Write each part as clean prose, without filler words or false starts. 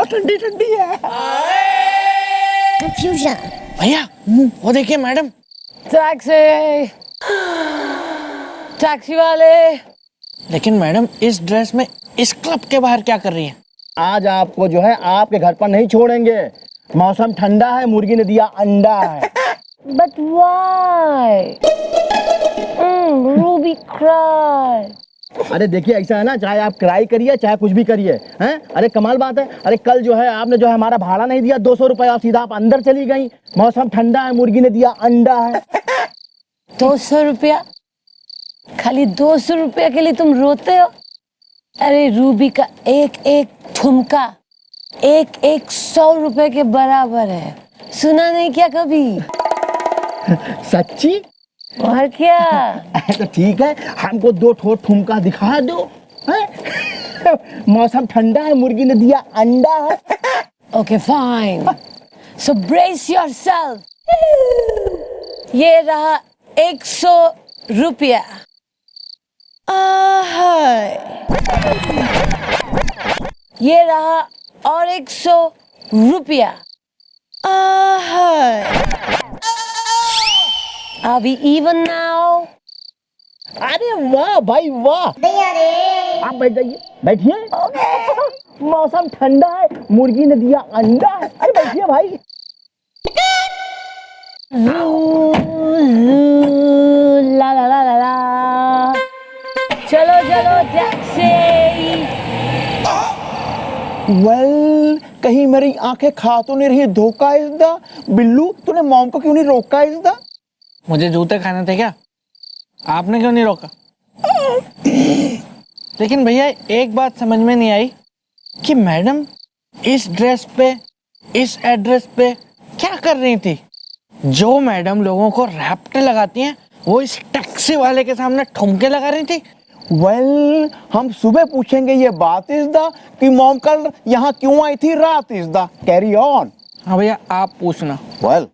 बहुत ठंडी ठंडी है। कंफ्यूजन। भैया वो देखिए मैडम। टैक्सी, टैक्सी वाले। लेकिन मैडम इस ड्रेस में इस क्लब के बाहर क्या कर रही हैं? आज आपको जो है आपके घर पर नहीं छोड़ेंगे। मौसम ठंडा है, मुर्गी ने दिया अंडा है। But why? Ruby cry. अरे देखिए ऐसा है ना, चाहे आप क्राई करिए चाहे कुछ भी करिए, हैं? अरे कमाल बात है। अरे कल जो है आपने जो है हमारा भाड़ा नहीं दिया 200 रुपए और सीधा आप अंदर चली गई। मौसम ठंडा है, मुर्गी ने दिया अंडा है। 200 रुपया? खाली 200 रुपया के लिए तुम रोते हो? अरे रूबी का एक एक ठुमका एक एक 100 रुपए के बराबर है। सुना नहीं क्या कभी? सच्ची? और क्या? तो ठीक है, हमको 2 ठोर ठुमका दिखा दो, हैं? मौसम ठंडा है, मुर्गी ने दिया अंडा है। Okay, fine. So brace yourself. ये रहा 100 रुपया। ये रहा और 100 रुपया। Are we even now? अरे वाह भाई वाह। आप बैठ जाइए, बैठिए। मौसम ठंडा है, मुर्गी ने दिया अंडा है। अरे बैठिए भाई। ला ला ला ला ला। चलो चलो टैक्सी। वेल कहीं मेरी आंखें खा तो नहीं रही धोखा इसदा। बिल्लू तूने मॉम को क्यों नहीं रोका इसदा? मुझे जूते खाने थे क्या? आपने क्यों नहीं रोका? लेकिन भैया एक बात समझ में नहीं आई कि मैडम इस ड्रेस पे इस एड्रेस पे क्या कर रही थी? जो मैडम लोगों को रैप्ट लगाती हैं वो इस टैक्सी वाले के सामने ठुमके लगा रही थी। वेल हम सुबह पूछेंगे ये बात इज़दा कि मॉम कल यहाँ क्यों आई थी रात इज़दा। Carry on. हाँ भैया आप पूछना। वेल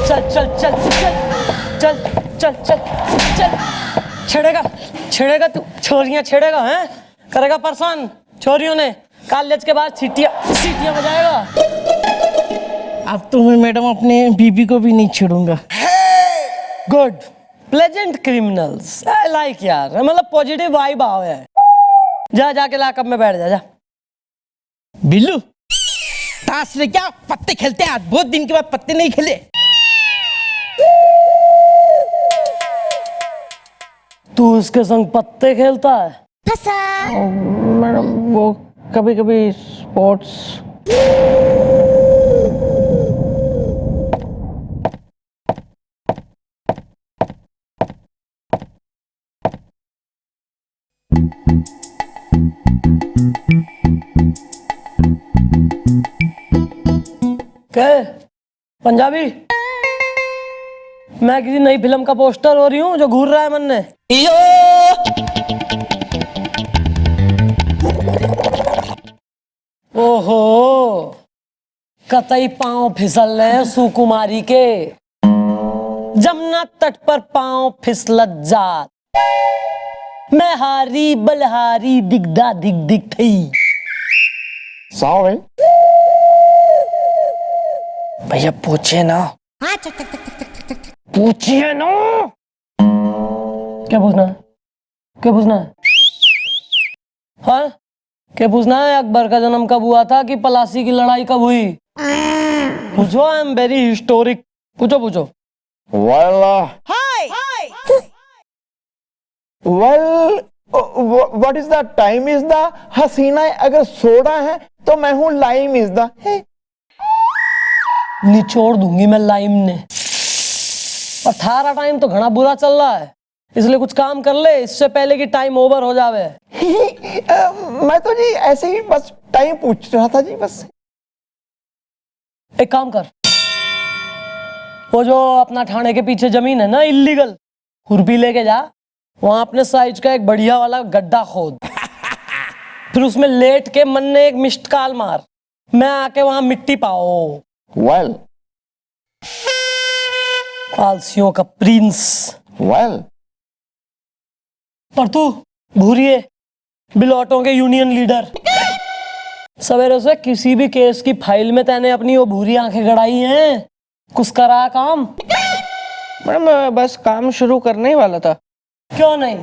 चल चल चल चल चल चल चल चल। छेड़ेगा छेड़ेगा तू, छोरियां छेड़ेगा हैं? करेगा परेशान छोरियों ने। कॉलेज के बाद सीटियां बजाएगा। अब तो मैं मैडम अपने बीबी को भी नहीं छेड़ूंगा। Good, pleasant criminals I like यार। मतलब पॉजिटिव वाइब आओ है। जा जाके लॉकअप में बैठ जा। बिल्लू ताश ले क्या पत्ते खेलते हैं? आज बहुत दिन के बाद पत्ते नहीं खेले। तू उसके संग पत्ते खेलता है? मैडम वो कभी कभी स्पोर्ट्स। क्या पंजाबी? मैं किसी नई फिल्म का पोस्टर हो रही हूँ जो घूर रहा है मन में। ओहो, कतई पांव फिसल रहे सुकुमारी के। जमुना तट पर पांव फिसलत जात। मैं हारी बलहारी दिगदा दिग दिग थी। सॉरी भैया पूछिए ना। पूछिए ना। क्या पूछना है? क्या पूछना है? हाँ, क्या पूछना है? अकबर का जन्म कब हुआ था कि पलासी की लड़ाई कब हुई? पूछो, आई एम वेरी हिस्टोरिक। पूछो पूछो। Well what is the time is the हसीना। अगर सोडा है तो मैं हूँ लाइम इज द। निचोड़ दूंगी मैं लाइम ने। और थारा टाइम तो घना बुरा चल रहा है, इसलिए कुछ काम कर ले इससे पहले कि टाइम ओवर हो जावे। मैं तो जी ऐसे ही बस टाइम पूछ रहा था जी बस। एक काम कर, वो जो अपना थाने के पीछे जमीन है ना इल्लीगल, खुरपी लेके जा, वहां अपने साइज का एक बढ़िया वाला गड्ढा खोद। फिर उसमें लेट के मन ने एक मिस्ड कॉल मार, मैं आके वहां मिट्टी पाओ। वेल आलसियों का प्रिंस। वेल पर तू भूरिए बिलोटों के यूनियन लीडर। सवेरे से किसी भी केस की फाइल में तैने अपनी वो भूरी आंखें गड़ाई हैं? कुछ करा काम? मैडम बस काम शुरू करने ही वाला था। क्यों नहीं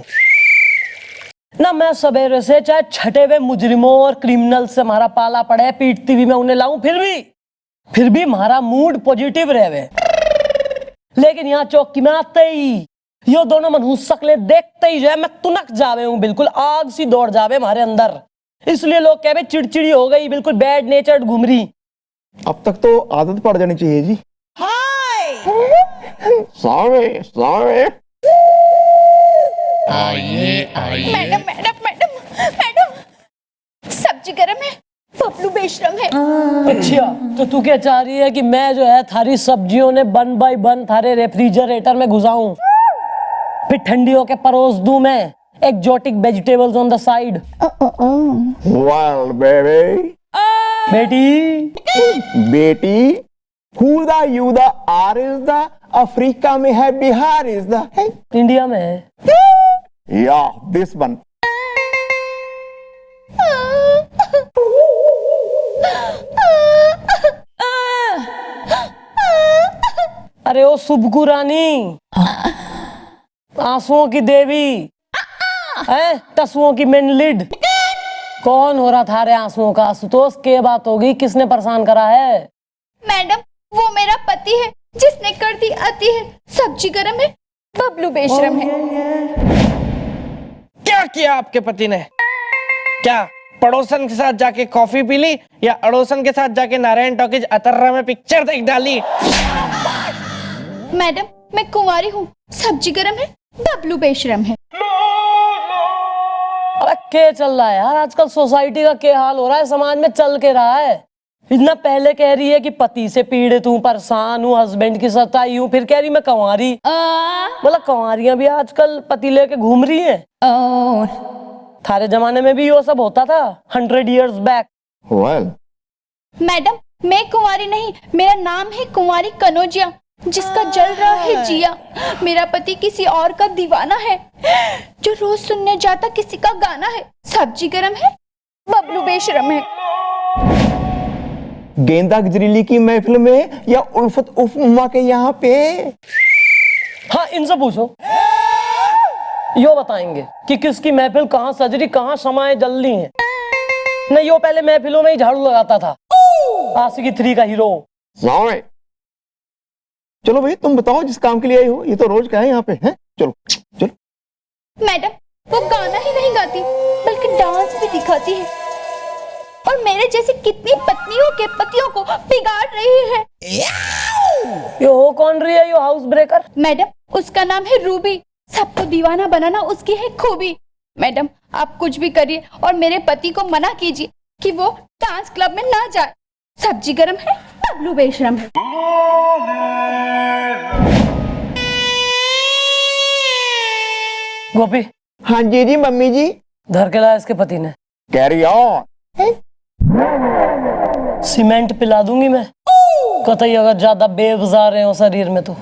ना, मैं सवेरे से चाहे छठे हुए मुजरिमों और क्रिमिनल से हमारा पाला पड़े, पीटती हुई मैं उन्हें लाऊं, फिर भी हमारा मूड पॉजिटिव रहे। लेकिन यहाँ चौकी में आते ही यो दोनों मनहूस शकलें देखते ही जो है मैं तुनक जावे हूँ, बिल्कुल आग सी दौड़ जावे हमारे अंदर। इसलिए लोग कह चिड़चिड़ी हो गई, बिल्कुल बैड नेचर्ड घूम रही। अब तक तो आदत पड़ जानी चाहिए जी। Sorry sorry. Madam madam madam madam, सब्जी गरम है, बबलू बेशरम है। अच्छा, तो तू क्या चाह रही है कि मैं जो है थारी सब्जियों ने 1 बाय 1 थारे रेफ्रिजरेटर में घुसाऊं, फिर ठंडी होके परोस दूं मैं exotic vegetables on the side? Well baby. बेटी हुदा युदा आर इज द, अफ्रीका में है बिहार इज द, इंडिया में है या दिस वन। अरे ओ सुबकू रानी, आंसुओं की देवी है, टसुओं की मेनलिड, कौन हो रहा था रे आंसुओं का? आशुतोष के बात होगी, किसने परेशान करा है? मैडम वो मेरा पति है जिसने कर दी अति है, सब्जी गरम है, बबलू बेशरम है। क्या किया आपके पति ने? क्या पड़ोसन के साथ जाके कॉफी पी ली या अड़ोसन के साथ जाके नारायण टॉकीज अतर्रा में पिक्चर देख डाली? मैडम मैं कुंवारी हूँ, सब्जी गरम है, बबलू बेशरम है। अरे क्या चल रहा है यार आजकल? सोसाइटी का क्या हाल हो रहा है, समाज में चल के रहा है? इतना पहले कह रही है कि पति से पीड़ित हूँ, परेशान हूँ, हस्बैंड की सताई हूँ, फिर कह रही मैं कंवारी। बोला कंवारियां भी आजकल पति लेके घूम रही हैं। थारे जमाने में भी वो सब होता था 100 years बैक। वेल मैडम मैं कुंवारी नहीं, मेरा नाम है कुंवारी कनौजिया, जिसका जल रहा है जिया। मेरा पति किसी और का दीवाना है, जो रोज सुनने जाता किसी का गाना है। सब्जी गरम है, बबलू बेशरम है। गेंदा गजरीली की महफिल में या उल्फत उम्मा के यहाँ पे? हाँ इनसे पूछो, यो बताएंगे कि किसकी महफिल कहाँ सजरी, कहाँ समाए जल्दी है। नहीं यो पहले महफिलों में ही झाड़ू लगाता था, आशिकी 3 का हीरो। सॉरी। चलो भाई तुम बताओ जिस काम के लिए आई हो, ये तो रोज का है यहाँ पे है। चलो चलो। मैडम वो गाना ही नहीं गाती बल्कि डांस भी दिखाती है, और मेरे जैसे कितनी पत्नियों के पतियों को बिगाड़ रही है। यो हो कौन रही है यो हाउस ब्रेकर? मैडम उसका नाम है रूबी, सबको दीवाना बनाना उसकी है खूबी। मैडम आप कुछ भी करिए और मेरे पति को मना कीजिए कि वो डांस क्लब में ना जाए। सब्जी गरम है, बबलू बेशरम है। गोपी हाँ जी जी मम्मी जी। धर के लाया इसके पति ने। Carry on. सीमेंट पिला दूंगी मैं, कतई अगर ज्यादा बेब्स आ रहे हो शरीर में तो।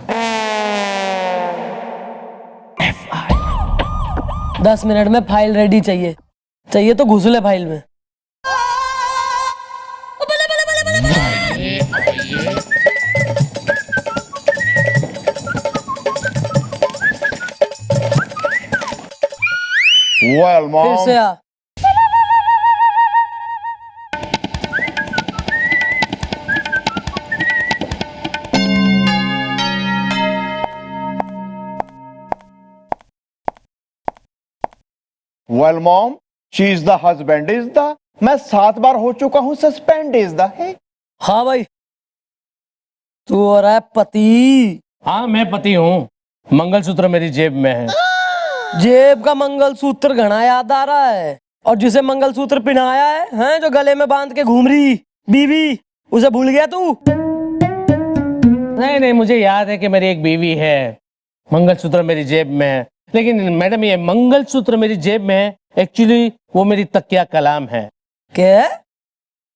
10 मिनट में फाइल रेडी चाहिए तो घुस ले फाइल में। वेल फिर से आ। Well mom, she is the husband is the, मैं 7 बार हो चुका हूं सस्पेंड इज द है। हाँ भाई तू हो रहा है पति। हाँ मैं पति हूँ, मंगलसूत्र मेरी जेब में है। जेब का मंगलसूत्र घना याद आ रहा है, और जिसे मंगलसूत्र पहनाया है जो गले में बांध के घूम रही बीवी, उसे भूल गया तू? नहीं नहीं, मुझे याद है कि मेरी एक बीवी है, मंगलसूत्र मेरी जेब में है। लेकिन मैडम ये मंगलसूत्र मेरी जेब में है, एक्चुअली वो मेरी तकिया कलाम है। क्या?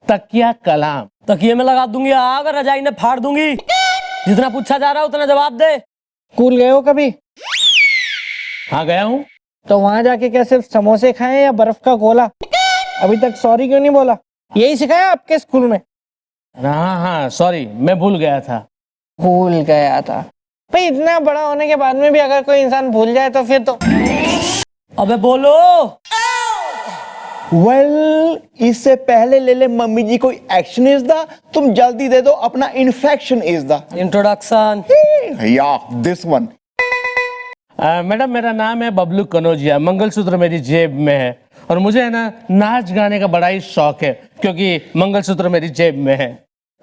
तकिया कलाम। तकिए में लगा दूंगी आग, रजाई ने फाड़ दूंगी। जितना पूछा जा रहा है उतना जवाब दे। स्कूल गए हो कभी? हाँ गया हूँ। तो वहां जाके क्या सिर्फ समोसे खाए या बर्फ का गोला? अभी तक सॉरी क्यों नहीं बोला? यही सिखाया आपके स्कूल में? हाँ हाँ सॉरी, मैं भूल गया था। भूल गया था? भाई इतना बड़ा होने के बाद में भी अगर कोई इंसान भूल जाए तो फिर तो। अबे बोलो। वेल इससे पहले ले ले मम्मी जी कोई एक्शन इज द, तुम जल्दी दे दो अपना इन्फेक्शन इज द। इंट्रोडक्शन। या दिस वन। मैडम मेरा नाम है बबलू कनौजिया, मंगलसूत्र मेरी जेब में है और मुझे है ना नाच गाने का बड़ा ही शौक है क्योंकि मंगलसूत्र मेरी जेब में है।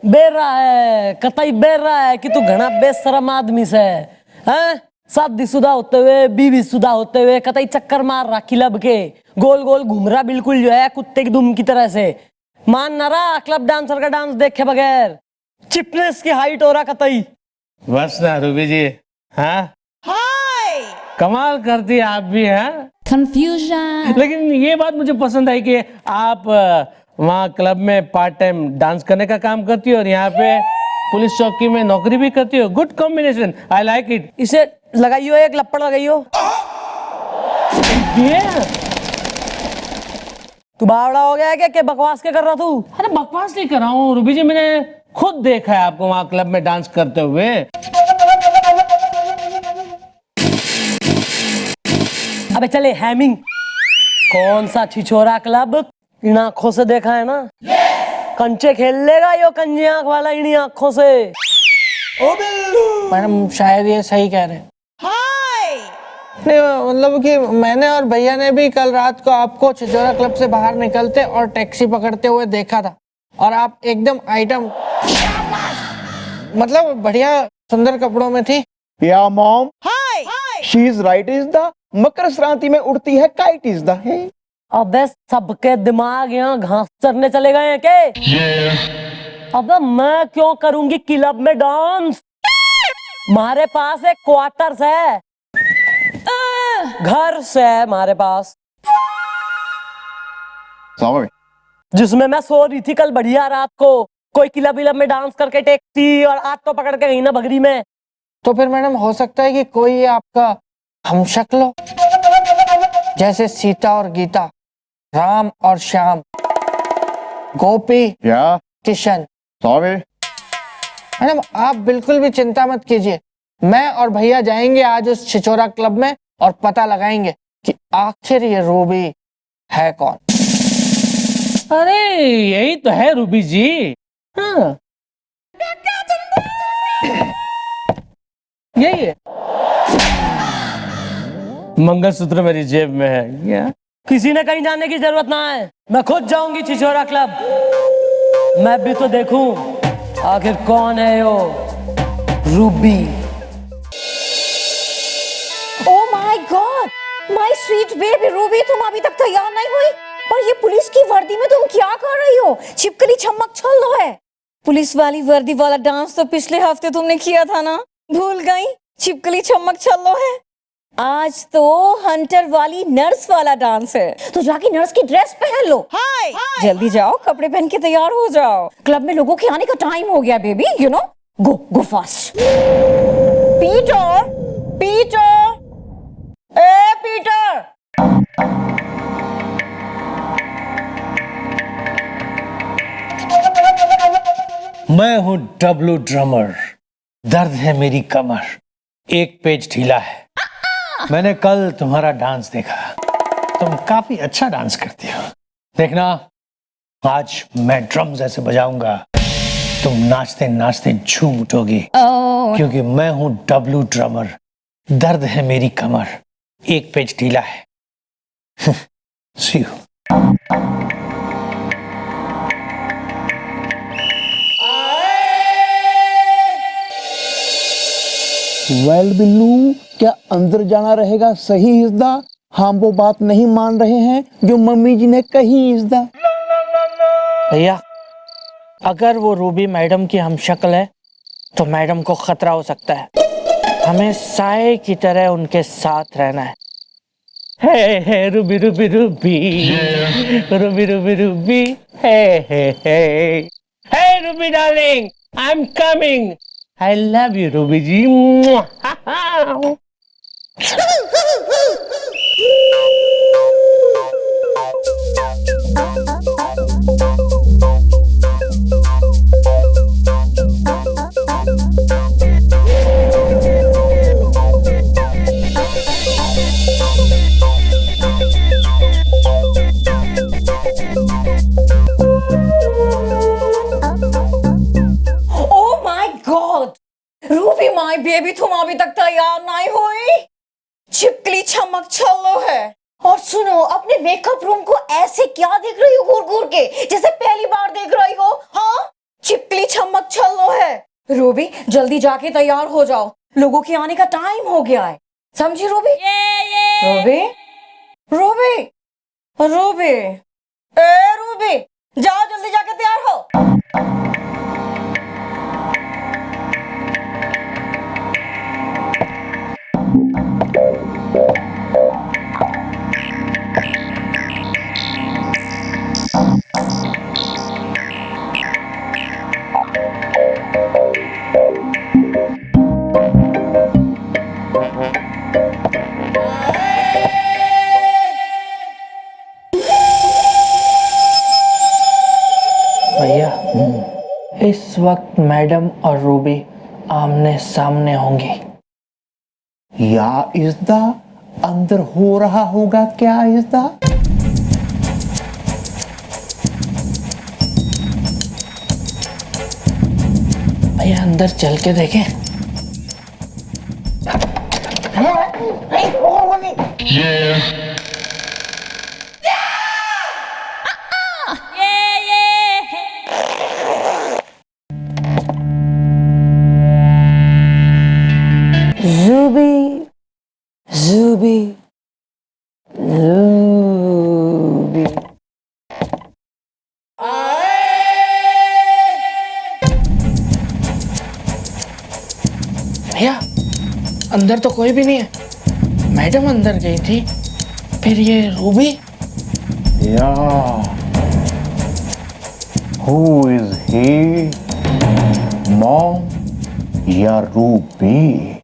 बेर रहा है, कतई बेर रहा है कि तू घना बेशरम आदमी से हैं? शादीशुदा होते हुए, बीवी शुदा होते हुए कतई चक्कर मार रहा क्लब के, गोल गोल घूम रहा बिल्कुल जो है कुत्ते की दुम की तरह से। मान ना रहा क्लब डांसर का डांस देखे बगैर, चिपनेस की हाइट हो रहा कतई। बस ना रूबी जी, हाँ कमाल करती आप भी हैं। कंफ्यूजन। लेकिन ये बात मुझे पसंद आई कि आप वहाँ क्लब में पार्ट टाइम डांस करने का काम करती हो और यहाँ पे पुलिस चौकी में नौकरी भी करती हो। Good combination, I like it. इसे लगाइयो, एक लपड़ लगाइयो। ये तू बावड़ा हो गया है क्या बकवास क्या कर रहा तू? अरे बकवास नहीं कर रहा हूँ रूबी जी, मैंने खुद देखा है आपको वहाँ क्लब में डांस करते हुए। अबे चले हैमिंग। कौन सा छिछोरा क्लब? इन आंखों से देखा है ना, कंचे खेल लेगा यो कंजे आंख वाला इन्हीं आंखों से। मैडम शायद ये सही कह रहे हैं। नहीं मतलब कि मैंने और भैया ने भी कल रात को आपको छिछोरा क्लब से बाहर निकलते और टैक्सी पकड़ते हुए देखा था और आप एकदम आइटम, मतलब बढ़िया सुंदर कपड़ों में थी। या mom, she is right is the, Makar Sankranti में उड़ती है काइट इज द। अबे सबके दिमाग यहाँ घास चरने चले गए हैं क्या? अबे मैं क्यों करूंगी क्लब में डांस? हमारे पास एक क्वार्टर्स है, घर से है हमारे पास, जिसमें मैं सो रही थी कल बढ़िया रात को। कोई क्लब विलब में डांस करके टैक्सी और आज तो पकड़ के गई ना बगरी में। तो फिर मैडम हो सकता है कि कोई आपका हमशक्ल हो, जैसे सीता और गीता, राम और श्याम, गोपी या किशन। सॉरी मैडम आप बिल्कुल भी चिंता मत कीजिए, मैं और भैया जाएंगे आज उस छिछोरा क्लब में और पता लगाएंगे कि आखिर ये रूबी है कौन। अरे यही तो है रूबी जी। हाँ यही है, मंगलसूत्र मेरी जेब में है। क्या किसी ने कहीं जाने की जरूरत ना है, मैं खुद जाऊंगी छिछोरा क्लब। मैं भी तो देखूं आखिर कौन है यो Ruby. Oh my God, my sweet baby Ruby, तुम अभी तक तैयार नहीं हुई? और ये पुलिस की वर्दी में तुम क्या कर रही हो? छिपकली छमक छल्लो है। पुलिस वाली वर्दी वाला डांस तो पिछले हफ्ते तुमने किया था ना, भूल गई? छिपकली छमक छल्लो है। आज तो हंटर वाली नर्स वाला डांस है, तो जाके नर्स की ड्रेस पहन लो। जल्दी जाओ, कपड़े पहन के तैयार हो जाओ, क्लब में लोगों के आने का टाइम हो गया baby, you know. Go fast. Peter, Peter, A Peter. मैं हूं डब्लू ड्रमर, दर्द है मेरी कमर, एक पेज ढीला है। मैंने कल तुम्हारा डांस देखा, तुम काफी अच्छा डांस करती हो। देखना आज मैं ड्रम्स ऐसे बजाऊंगा, तुम नाचते नाचते झूम उठोगी, क्योंकि मैं हूं डब्लू ड्रमर, दर्द है मेरी कमर, एक पेज ढीला है। See you. वेल बिल्लू, क्या अंदर जाना रहेगा सही इज़दा? हम वो बात नहीं मान रहे हैं जो मम्मी जी ने कही इज़दा। भैया अगर वो रूबी मैडम की हमशक्ल है तो मैडम को खतरा हो सकता है, हमें साए की तरह उनके साथ रहना है। Hey Ruby Ruby Ruby, Ruby Ruby Ruby, hey Ruby darling, I am coming, I love you Ruby ji. ये भी तुम अभी तक तैयार नहीं हुई? छिपकली चमक छल्लो है। और सुनो, अपने मेकअप रूम को ऐसे क्या देख रही हो घूर घूर के, जैसे पहली बार देख रही हो? हाँ, छिपकली चमक छल्लो है। रूबी, जल्दी जाके तैयार हो जाओ, लोगों के आने का टाइम हो गया है, समझी रूबी? रूबी, रूबी, रूबी, ए रूबी, जाओ जल्दी जाके तैयार हो। भैया, इस वक्त मैडम और रूबी आमने सामने होंगी। या इज़्दा अंदर हो रहा होगा क्या इज़्दा? भैया अंदर चल के देखें। Zuby, Zuby, Zuby. भैया अंदर तो कोई भी नहीं है, मैडम अंदर गई थी, फिर ये रूबी। या हु इज ही, मॉम या रूबी?